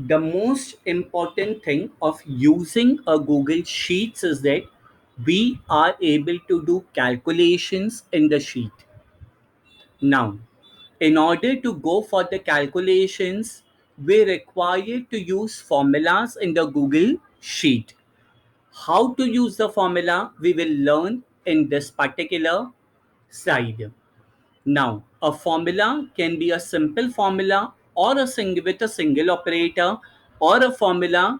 the most important thing of using a Google Sheets is that we are able to do calculations in the sheet. Now, in order to go for the calculations, we require to use formulas in the Google Sheet. How to use the formula we will learn in this particular slide. Now, a formula can be a simple formula or with a single operator, or a formula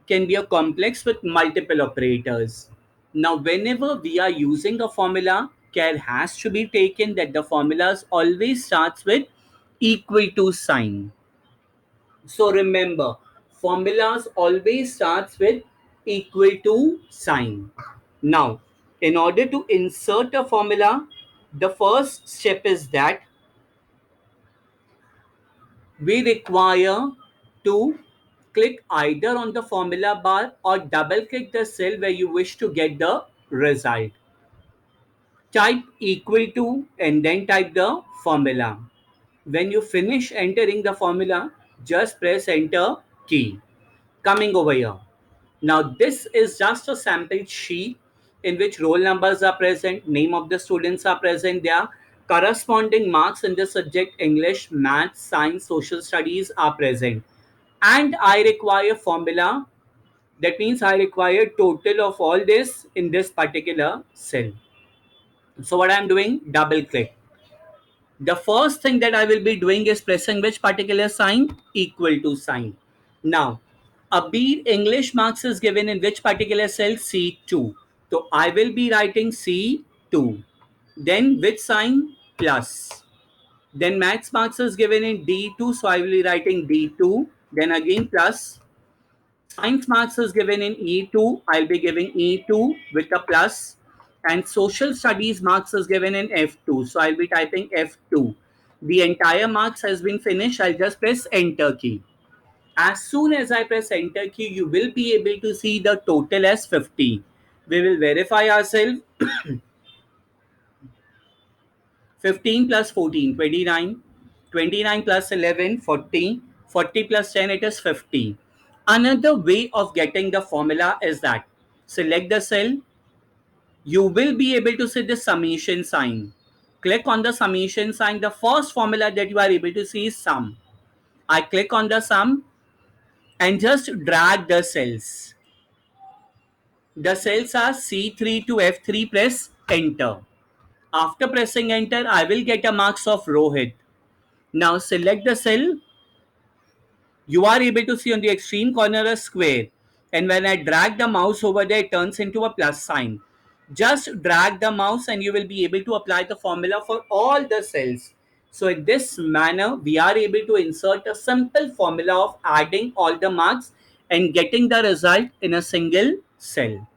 can be a complex with multiple operators. Now, whenever we are using a formula, care has to be taken that the formulas always starts with equal to sign. So remember, formulas always starts with equal to sign. Now, in order to insert a formula, the first step is that we require to click either on the formula bar or double click the cell where you wish to get the result. Type equal to and then type the formula. When you finish entering the formula, just press enter key. Coming over here. Now this is just a sample sheet in which roll numbers are present, name of the students are present, their corresponding marks in the subject English, Maths, Science, Social Studies are present. And I require formula. That means I require total of all this in this particular cell. So what I'm doing, double click. The first thing that I will be doing is pressing which particular sign? Equal to sign. Now, a B English marks is given in which particular cell? C2. So I will be writing C2. Then which sign? Plus. Then maths marks is given in D2. So I will be writing D2. Then again plus. Science marks is given in E2. I'll be giving E2 with a plus. And social studies marks is given in F2. So I'll be typing F2. The entire marks has been finished. I'll just press enter key. As soon as I press enter key, you will be able to see the total as 50. We will verify ourselves. 15 plus 14, 29. 29 plus 11, 40. 40 plus 10, it is 50. Another way of getting the formula is that select the cell. You will be able to see the summation sign. Click on the summation sign. The first formula that you are able to see is sum. I click on the sum and just drag the cells. The cells are C3 to F3. Press enter. After pressing enter, I will get a marks of Rohit. Now select the cell. You are able to see on the extreme corner a square. And when I drag the mouse over there, it turns into a plus sign. Just drag the mouse and you will be able to apply the formula for all the cells. So in this manner, we are able to insert a simple formula of adding all the marks and getting the result in a single cell.